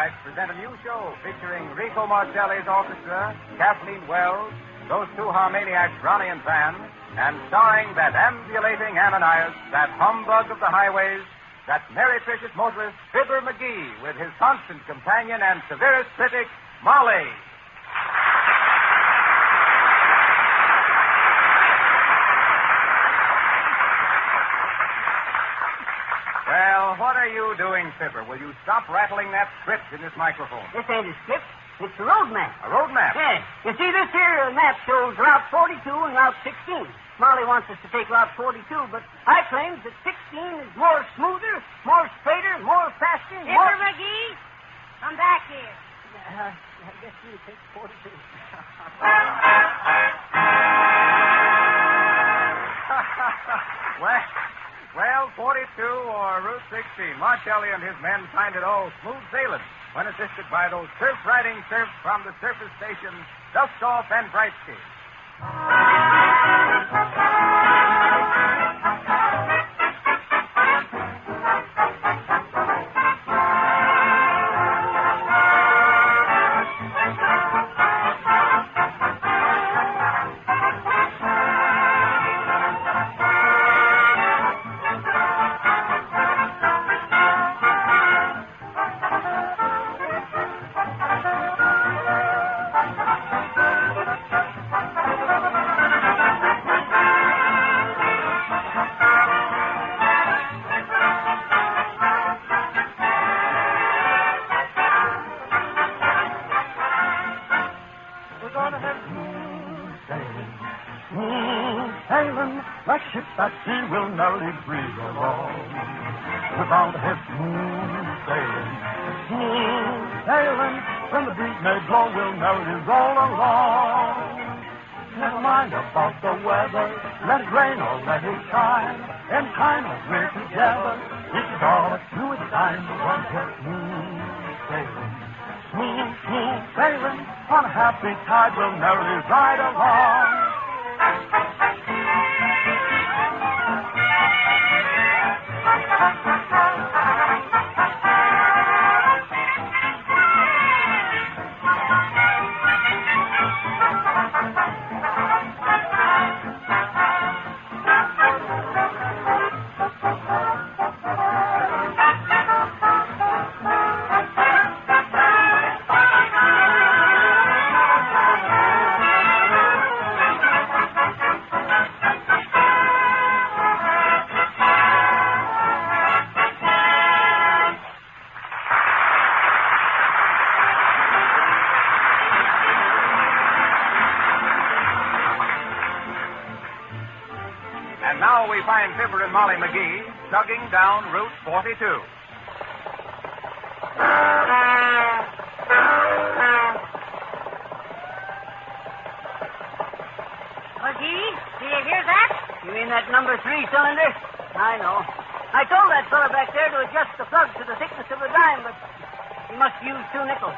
Acts present a new show featuring Rico Marcelli's orchestra, Kathleen Wells, those two harmoniacs, Ronnie and Van, and starring that ambulating Ananias, that humbug of the highways, that meretricious motorist, Fibber McGee, with his constant companion and severest critic, Molly. Well, what are you doing, Fibber? Will you stop rattling that script in this microphone? This ain't a script. It's a road map. A road map? Yeah. You see, this here map shows Route 42 and Route 16. Molly wants us to take Route 42, but I claim that 16 is more smoother, more straighter, more faster, more... Fibber McGee, come back here. I guess you take 42. Well, 42 or Route 16. Marcelli and his men find it all smooth sailing when assisted by those surf-riding serfs from the surface station, Dustoff and Brightsky. Like ships at sea will merrily breeze along. We're bound to have smooth sailing. When the breeze may blow, we'll merrily roll along. Never mind about the weather, let it rain or let it shine. In time as we're together, it's all a smooth time. One hit smooth sailing. On a happy tide, we'll merrily ride along. And now we find Fibber and Molly McGee chugging down Route 42. McGee, do you hear that? You mean that number 3 cylinder? I know. I told that fellow back there to adjust the plug to the thickness of a dime, but he must use 2 nickels.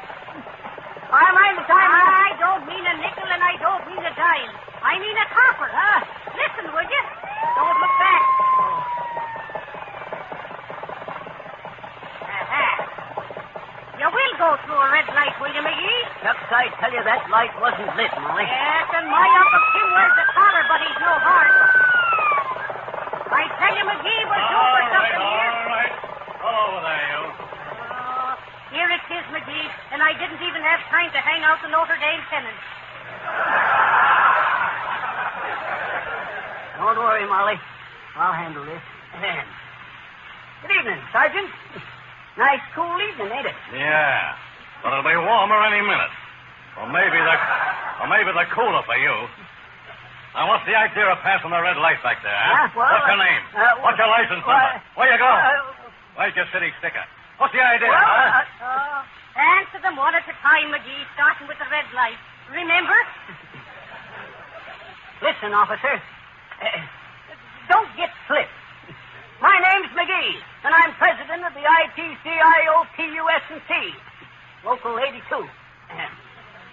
I mind the time. I don't mean a nickel and I don't mean a dime. I mean a copper. Listen, would you? Don't look back. You will go through a red light, will you, McGee? Shucks, I tell you, that light wasn't lit, Molly. Yes, and my Uncle Tim wears a collar, but he's no heart. I tell you, McGee, we're due for something here. All right. Pull over there, you. Here it is, McGee, and I didn't even have time to hang out the Notre Dame pennant. Don't worry, Molly. I'll handle this. Good evening, Sergeant. Nice, cool evening, ain't it? Yeah. But it'll be warmer any minute. Or maybe the cooler for you. Now, what's the idea of passing the red light back there, huh? What's your name? What's your license number? Where you go? Where's your city sticker? What's the idea, huh? Answer them one at a time, McGee, starting with the red light. Remember? Listen, officer. Don't get slipped. My name's McGee, and I'm president of the ITCIOPUS&T, Local 82,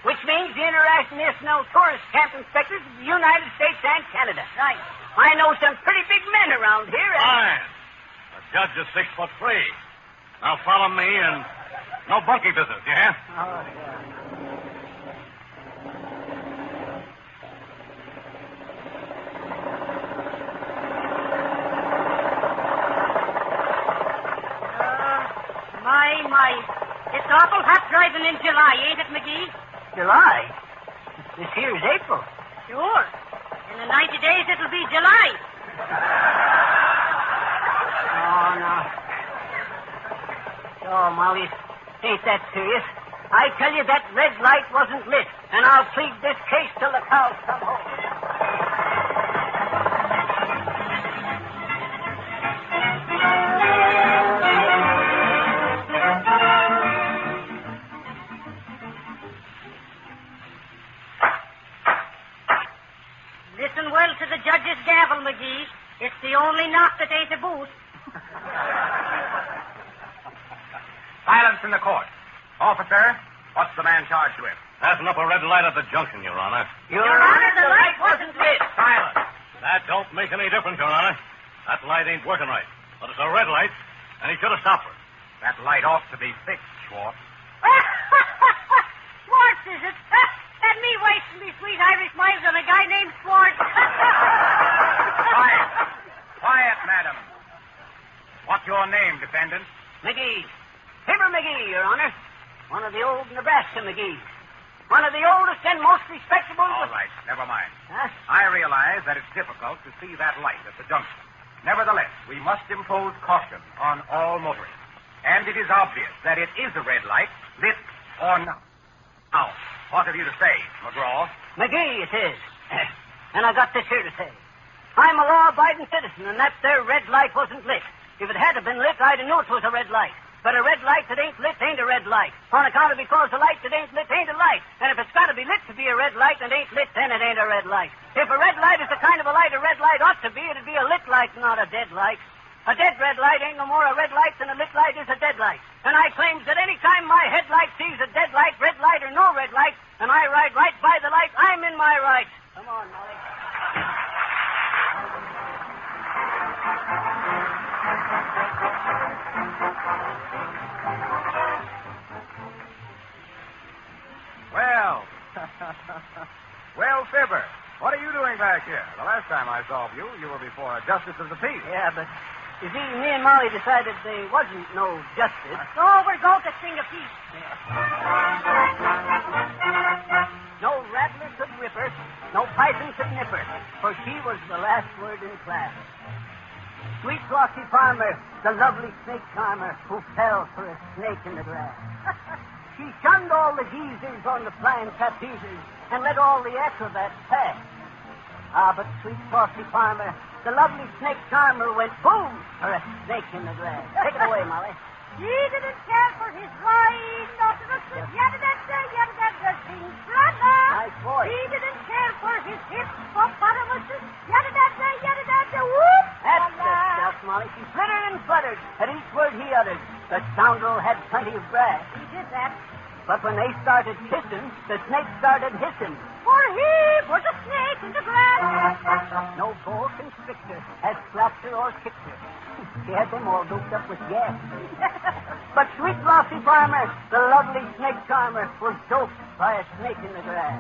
which means the International Tourist Camp Inspectors of the United States and Canada. Right. I know some pretty big men around here. Fine. The judge is 6'3". Now follow me and No bunky business, you hear? Oh, yeah. My. It's awful hot driving in July, ain't it, McGee? July? This here's April. Sure. In the 90 days, it'll be July. Oh, no. Oh, Molly, ain't that serious? I tell you that red light wasn't lit, and I'll plead this case till the cows come home. Listen well to the judge's gavel, McGee. It's the only knock that ain't a boot. Silence in the court. Officer, what's the man charged with? Passing up a red light at the junction, Your Honor. Your Honor, the light wasn't lit. Silence. That don't make any difference, Your Honor. That light ain't working right. But it's a red light, and he should have stopped her. That light ought to be fixed, Schwartz. Schwartz, is it? And me wasting me sweet Irish miles on a guy named Schwartz. Quiet. Quiet, madam. What's your name, defendant? McGee. Fibber McGee, Your Honor. One of the old Nebraska McGees. One of the oldest and most respectable... All right, never mind. Huh? I realize that it's difficult to see that light at the junction. Nevertheless, we must impose caution on all motorists. And it is obvious that it is a red light, lit or not. Now, what have you to say, McGraw? McGee, it is. And I got this here to say. I'm a law-abiding citizen, and that there red light wasn't lit. If it had been lit, I'd have known it was a red light. But a red light that ain't lit ain't a red light. On account of because the light that ain't lit ain't a light. And if it's got to be lit to be a red light and ain't lit, then it ain't a red light. If a red light is the kind of a light ought to be, it'd be a lit light, not a dead light. A dead red light ain't no more a red light than a lit light is a dead light. And I claims that any time my headlight sees a dead light, red light or no red light, and I ride right by the light, I'm in my rights. Come on, Molly. Well, Fibber, what are you doing back here? The last time I saw you, you were before a justice of the peace. Yeah, but you see, me and Molly decided there wasn't no justice. So we're going to sing a piece. No rattler could rip her, no python could nip her, for she was the last word in class. Sweet Flossie Farmer, the lovely snake charmer who fell for a snake in the grass. She shunned all the geezers on the flying trapezes and let all the acrobats pass. Ah, but sweet Flossie Farmer, the lovely snake charmer, went boom for a snake in the grass. Take it away, Molly. He didn't care for his ride, not to the yada-da-da, sing brother. Nice voice. He didn't care for his hippopotamuses, yada-da-da, whoop. That's the stuff, Molly. She flittered and fluttered at each word he uttered. The scoundrel had plenty of brass. He did that. But when they started kissing, the snake started hissing. For he was a snake in the grass. No boa constrictor had slapped her or kicked her. She had them all doped up with gas. But sweet Flossie Farmer, the lovely snake charmer, was doped by a snake in the grass.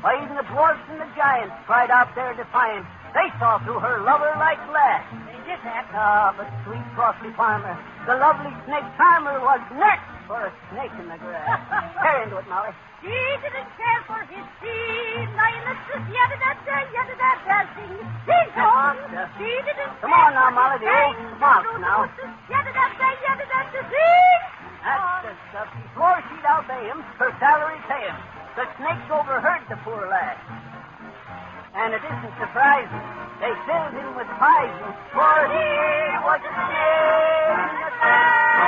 Why, even the dwarfs and the giants cried out their defiance. They saw through her lover like glass. They did that. Ah, but sweet Flossie Farmer, the lovely snake charmer, was nursed for a snake in the grass. Tear into it, Molly. He didn't care for his teen lionesses, yada-da-da, sing. He didn't Come on now, Molly, the old smart now. Yada-da-da, sing. That's the stuff. He swore she'd obey him, her salary pay him. The snakes overheard the poor lad. And it isn't surprising. They filled him with poison, for he was a snake in the grass.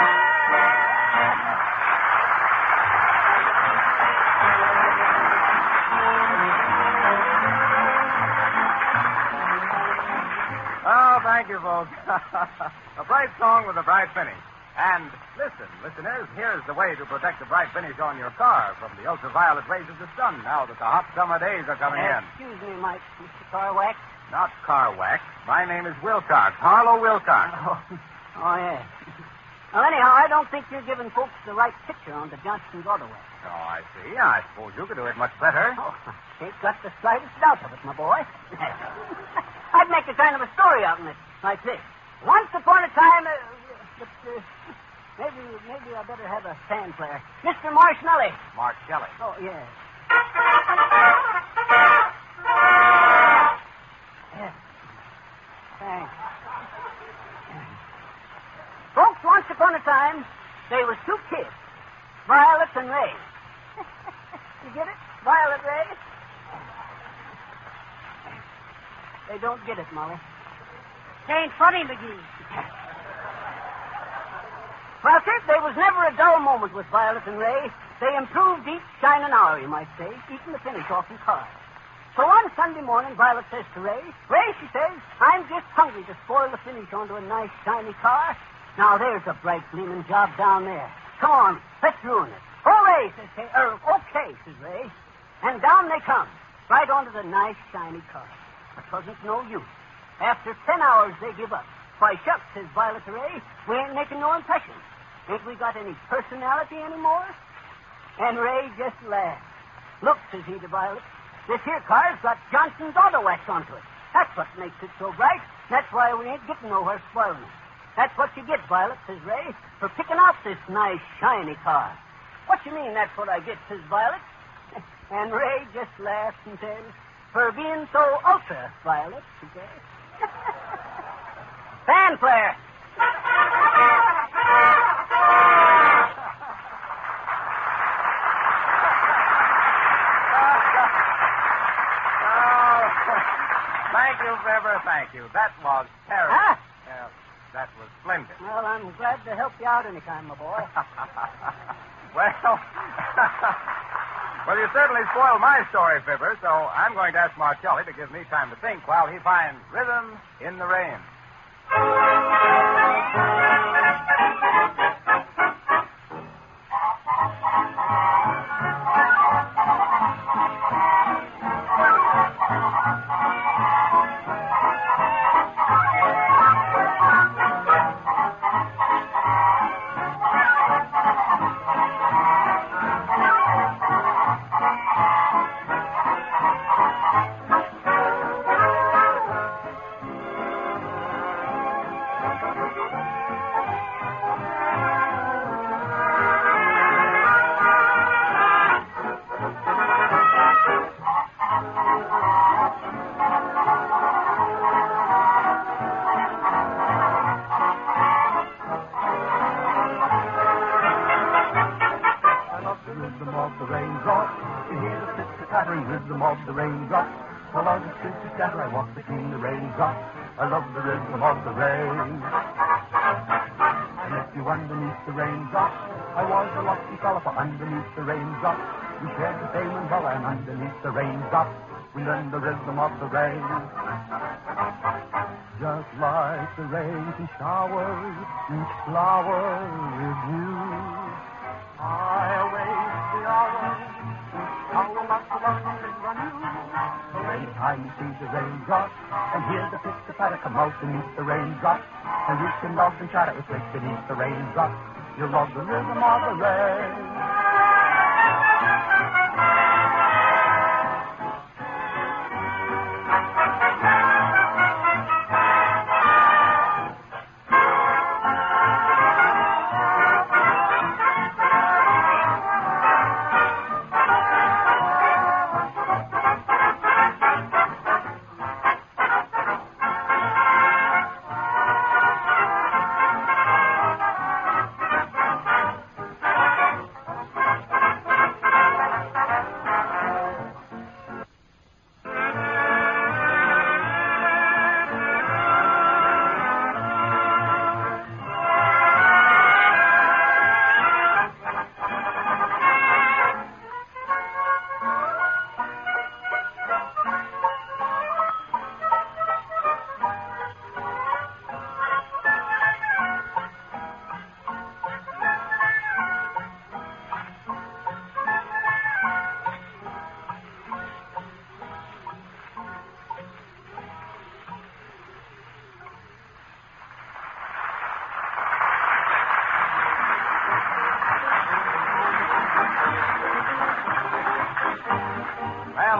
Oh, thank you, folks. A bright song with a bright finish. And listen, listeners, here's the way to protect the bright finish on your car from the ultraviolet rays of the sun now that the hot summer days are coming in. Excuse me, Mr. Carwax. Not Carwax. My name is Wilcox, Harlow Wilcox. Oh, yeah. Well, anyhow, I don't think you're giving folks the right picture on the Johnston's auto way. Oh, I see. I suppose you could do it much better. Oh, ain't got the slightest doubt of it, my boy. I'd make a kind of a story out of it, like this. Once upon a time, maybe I better have a fan player. Mr. Marshmallow. Mark Shelley. Oh, yeah. Yeah. Thanks. Folks, once upon a time, there was two kids, Violet and Ray. You get it? Violet, Ray? They don't get it, Molly. It ain't funny, McGee. Well, sir, there was never a dull moment with Violet and Ray. They improved each shining hour, you might say, eating the finish off in cars. So one Sunday morning, Violet says to Ray, she says, I'm just hungry to spoil the finish onto a nice, shiny car. Now, there's a bright, gleaming job down there. Come on, let's ruin it. Oh, Ray, says Ray. Okay, says Ray. And down they come, right onto the nice, shiny car. But 'twasn't no use. After 10 hours, they give up. Why, shucks, says Violet to Ray, we ain't making no impression. Ain't we got any personality anymore? And Ray just laughed. Look, says he to Violet, this here car's got Johnston's auto wax onto it. That's what makes it so bright. That's why we ain't getting nowhere spoiling it. That's what you get, Violet, says Ray, for picking out this nice, shiny car. What you mean, that's what I get, says Violet? And Ray just laughs and says, for being so ultra, Violet, he says. Fan player. Thank you, Fibber, thank you. That was terrible. Huh? That was splendid. Well, I'm glad to help you out anytime, my boy. Well, you certainly spoiled my story, Fibber, so I'm going to ask Marcelli to give me time to think while he finds rhythm in the rain. Rhythm of the raindrops. Along the streets of Seattle, I walk between the raindrops. I love the rhythm of the rain. I met you underneath the raindrops. I was a lucky fella, for underneath the raindrops we shared the same umbrella, and underneath the raindrops we learned the rhythm of the rain. Just like the rain can shower each flower with you, I await the hour. How much love is on you? So anytime you see the raindrops and hear the pitter-patter come out beneath the raindrops, and we can love and chatter it's right beneath the raindrops, you'll love the rhythm of the rain.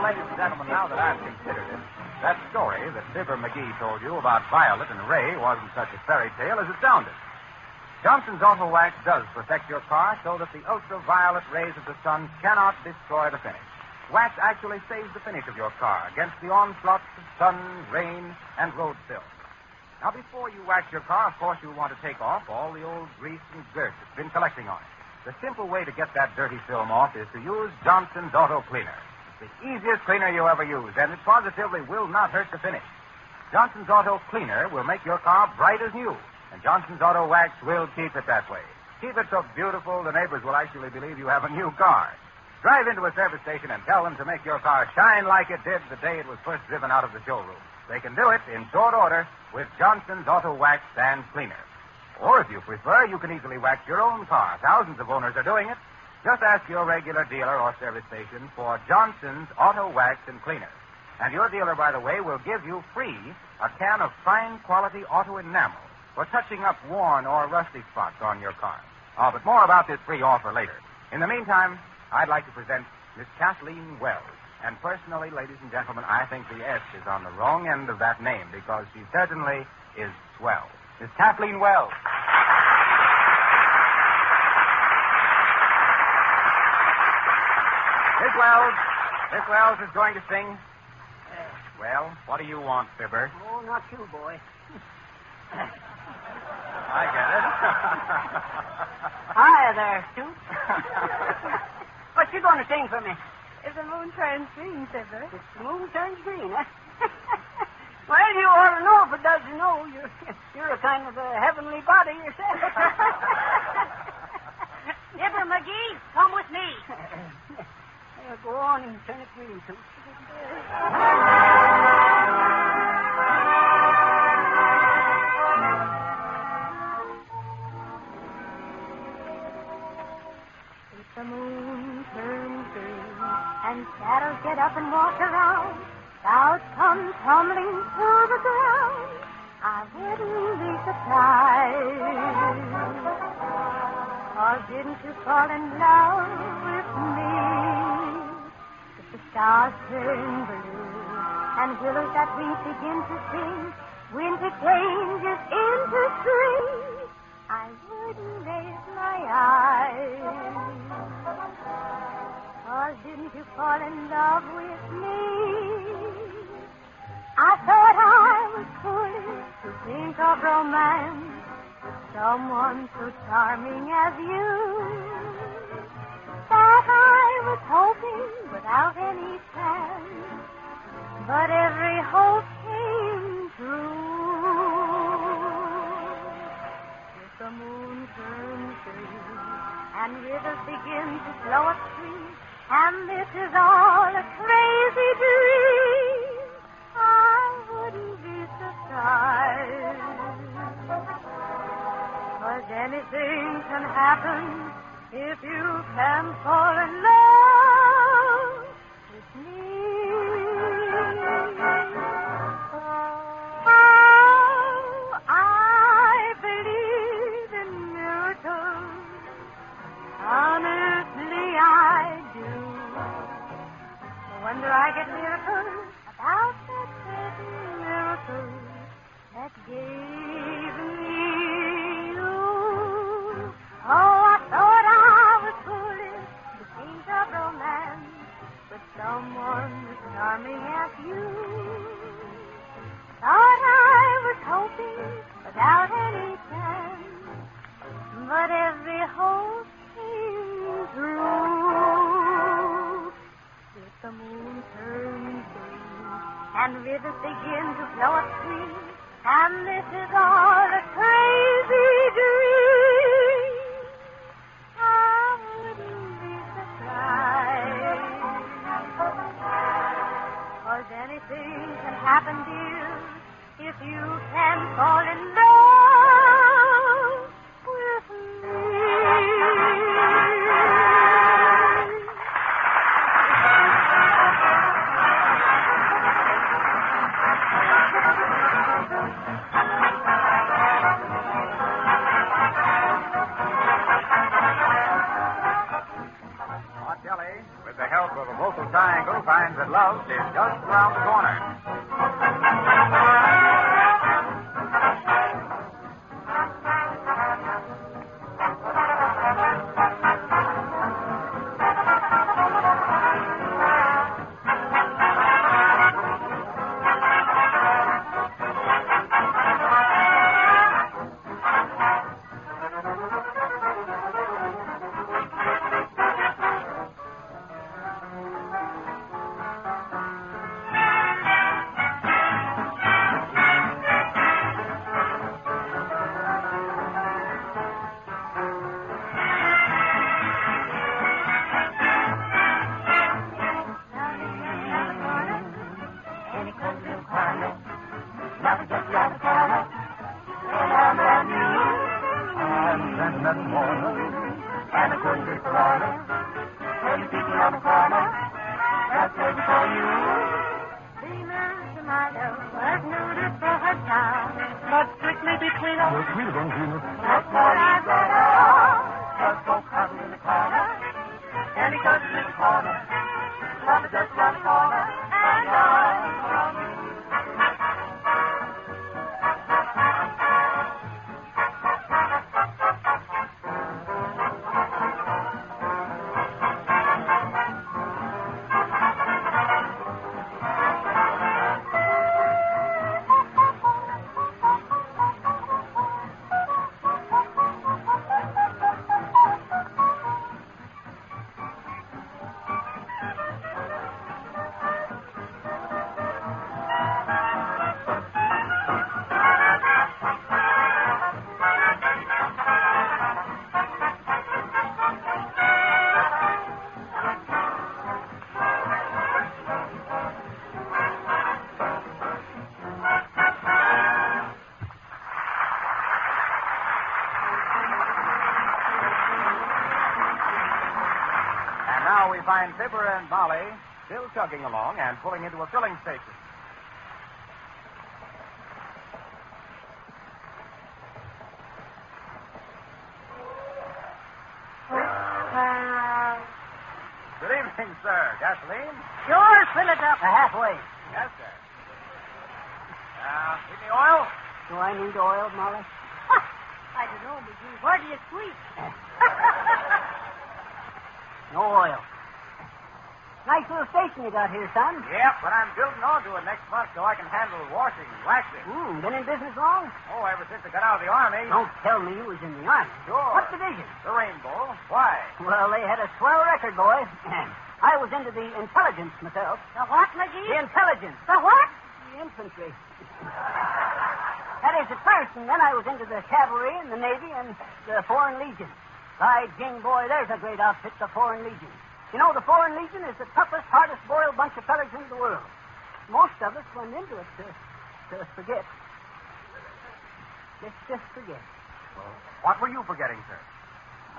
Well, ladies and gentlemen, now that I've considered it, that story that Fibber McGee told you about Violet and Ray wasn't such a fairy tale as it sounded. Johnson's Auto Wax does protect your car so that the ultraviolet rays of the sun cannot destroy the finish. Wax actually saves the finish of your car against the onslaughts of sun, rain, and road filth. Now, before you wax your car, of course, you'll want to take off all the old grease and dirt that's been collecting on it. The simple way to get that dirty film off is to use Johnson's Auto Cleaner. It's the easiest cleaner you ever used, and it positively will not hurt the finish. Johnson's Auto Cleaner will make your car bright as new, and Johnson's Auto Wax will keep it that way. Keep it so beautiful the neighbors will actually believe you have a new car. Drive into a service station and tell them to make your car shine like it did the day it was first driven out of the showroom. They can do it in short order with Johnson's Auto Wax and Cleaner. Or if you prefer, you can easily wax your own car. Thousands of owners are doing it. Just ask your regular dealer or service station for Johnson's Auto Wax and Cleaner. And your dealer, by the way, will give you free a can of fine quality auto enamel for touching up worn or rusty spots on your car. But more about this free offer later. In the meantime, I'd like to present Miss Kathleen Wells. And personally, ladies and gentlemen, I think the S is on the wrong end of that name because she certainly is swell. Miss Kathleen Wells. Miss Wells is going to sing. Well, what do you want, Fibber? Oh, not you, boy. I get it. Hi there, Stu. What you going to sing for me? If the moon turns green, Fibber. If the moon turns green, eh? Well, you ought to know if it does, you know. You're a kind of a heavenly body yourself. Fibber McGee, come with me. Go on and turn it green, too. If the moon turns green and shadows get up and walk around, clouds come tumbling to the ground, I wouldn't be surprised. Or didn't you fall in love with me? If the stars turn blue and willows that weep begin to sing, winter changes into spring, I wouldn't raise my eyes. Or didn't you fall in love with me? I thought I was foolish to think of romance, someone so charming as you. That I was hoping without any chance, but every hope came true. If the moon turns green and rivers begin to flow upstream, and this is all a crazy dream, I wouldn't be surprised. 'Cause anything can happen if you can fall in love with me. Oh, I believe in miracles. Honestly, I do. No wonder I get miracles about that certain miracle that gave me you. Oh, I thought I was foolish to think of romance with someone as charming as you. Thought I was hoping without any chance, but every hope came true. If the moon turns green and rivers begin to flow upstream, and this is all a crazy dream, I wouldn't be surprised. 'Cause anything can happen, dear, if you can fall in love with me. Marcelli, with the help of a vocal triangle, finds that love is just around the corner. Find Fibber and Molly still chugging along and pulling into a filling station. Good evening, sir. Gasoline? Sure, fill it up halfway. Yes, sir. Need any oil? Do I need oil, Molly? I don't know, McGee. Where do you sleep? No oil. Nice little station you got here, son. Yep, but I'm building onto it next month so I can handle washing and waxing. Been in business long? Oh, ever since I got out of the Army. Don't tell me you was in the Army. Sure. What division? The Rainbow. Why? Well, they had a swell record, boy. I was into the intelligence myself. The what, McGee? The intelligence. The what? The infantry. That is at first, and then I was into the cavalry and the Navy and the Foreign Legion. By jing, boy, there's a great outfit, the Foreign Legion. You know, the Foreign Legion is the toughest, hardest-boiled bunch of fellas in the world. Most of us went into it to forget. Just forget. Well, what were you forgetting, sir?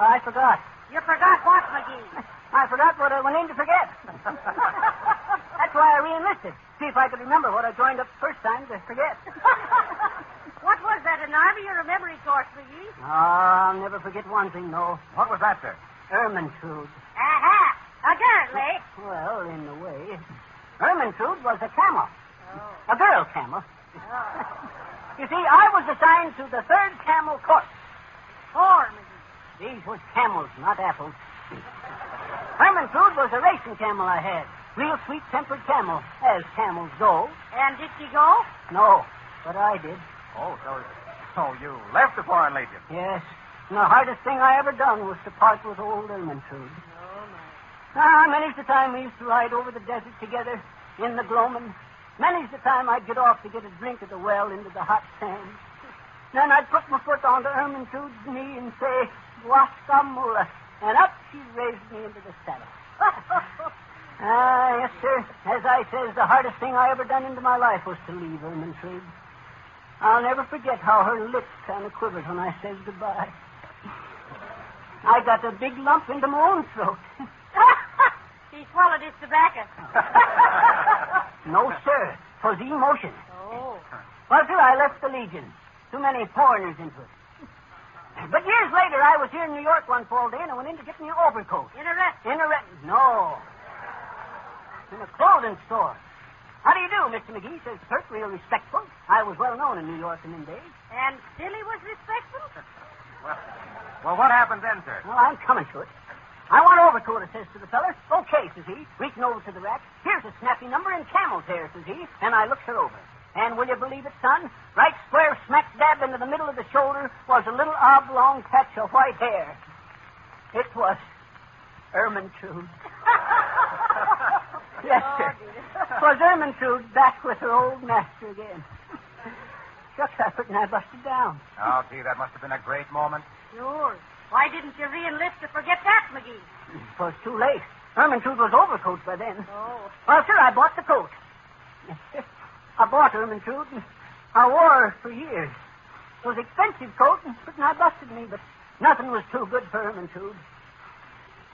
I forgot. You forgot what, McGee? I forgot what I went in to forget. That's why I re-enlisted. See if I could remember what I joined up the first time to forget. What was that, an army or a memory course, McGee? I'll never forget one thing, though. What was that, sir? Ermintrude. Aha! Apparently. Well, in a way. Ermintrude was a camel. Oh. A girl camel. Oh. You see, I was assigned to the 3rd Camel Course. 4, McGee. These were camels, not apples. Ermintrude was a racing camel I had. Real sweet-tempered camel, as camels go. And did she go? No, but I did. Oh, so you left the Foreign Legion? Yes. And the hardest thing I ever done was to part with old Ermintrude. Oh, my. Many's the time we used to ride over the desert together in the gloaming. Many's the time I'd get off to get a drink at the well into the hot sand. Then I'd put my foot onto Ermintrude's knee and say, Waskamula. And up she raised me into the saddle. Yes, sir. As I says, the hardest thing I ever done into my life was to leave Ermintrude. I'll never forget how her lips kind of quivered when I says goodbye. I got a big lump into my own throat. He swallowed his tobacco. No, sir. 'Twas the emotion. Oh. Well, sir, I left the Legion. Too many foreigners into it. But years later, I was here in New York one fall day, and I went in to get me an overcoat. In a restaurant? No. In a clothing store. How do you do, Mr. McGee? Says the clerk, real respectful. I was well known in New York in them days. And still he was respectful? Well, what happened then, sir? Well, I'm coming to it. I want an overcoat, I says to the feller. Okay, says he, reaching over to the rack. Here's a snappy number in camel's hair, says he, and I looks her over. And will you believe it, son? Right square smack dab into the middle of the shoulder was a little oblong patch of white hair. It was Ermintrude. Yes, sir. It was Ermintrude back with her old master again. Shucks, I busted down. Oh, gee, that must have been a great moment. Sure. Why didn't you re-enlist to forget that, McGee? It was too late. Ermintrude was overcoat by then. Oh. Well, sir, I bought the coat. Yes, sir. I bought Ermintrude, and I wore her for years. It was an expensive coat, and I busted me, but nothing was too good for Ermintrude.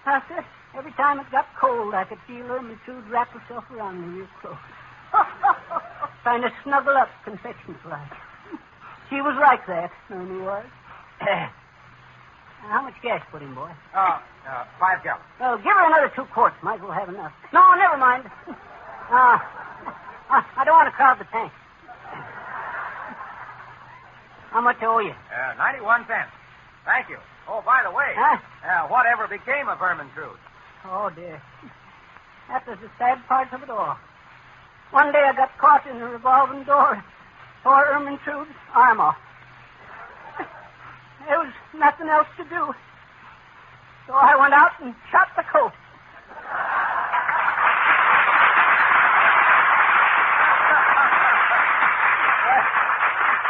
Well, sir, every time it got cold, I could feel Ermintrude wrap herself around me real close. Trying to snuggle up confections-like. She was like that, Ernie was. How much gas put in, boy? 5 gallons. Well, give her another 2 quarts. Might as well have enough. No, never mind. I don't want to crowd the tank. How much I owe you? 91 cents. Thank you. Oh, by the way, whatever became of Ermintrude? Oh, dear. That was the sad part of it all. One day I got caught in a revolving door, tore Ermintrude's arm off. There was nothing else to do. So I went out and shot the coat.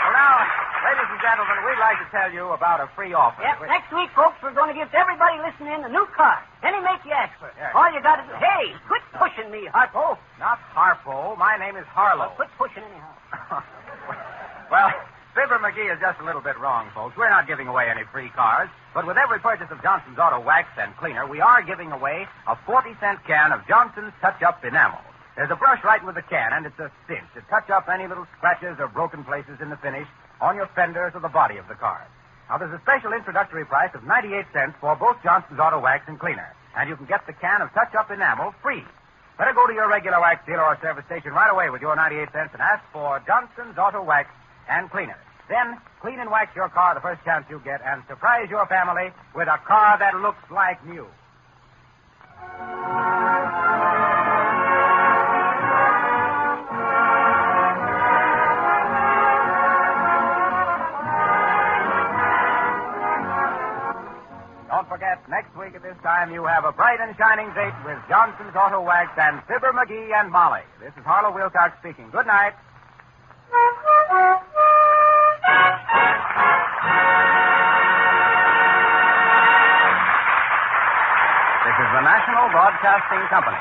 Well, now, ladies and gentlemen, we'd like to tell you about a free offer. Yep, next week, folks, we're going to give to everybody listening a new car. Any make you ask for. Yeah. All you got to do... Hey, quit pushing me, Harpo. Not Harpo. My name is Harlow. Well, quit pushing anyhow. Well, Fibber McGee is just a little bit wrong, folks. We're not giving away any free cars, but with every purchase of Johnson's Auto Wax and Cleaner, we are giving away a 40-cent can of Johnson's Touch-Up Enamel. There's a brush right with the can, and it's a cinch to touch up any little scratches or broken places in the finish on your fenders or the body of the car. Now, there's a special introductory price of 98 cents for both Johnson's Auto Wax and Cleaner, and you can get the can of Touch-Up Enamel free. Better go to your regular wax dealer or service station right away with your 98 cents and ask for Johnson's Auto Wax and Cleaner. Then, clean and wax your car the first chance you get and surprise your family with a car that looks like new. Don't forget, next week at this time, you have a bright and shining date with Johnson's Auto Wax and Fibber McGee and Molly. This is Harlow Wilcox speaking. Good night. This is the National Broadcasting Company.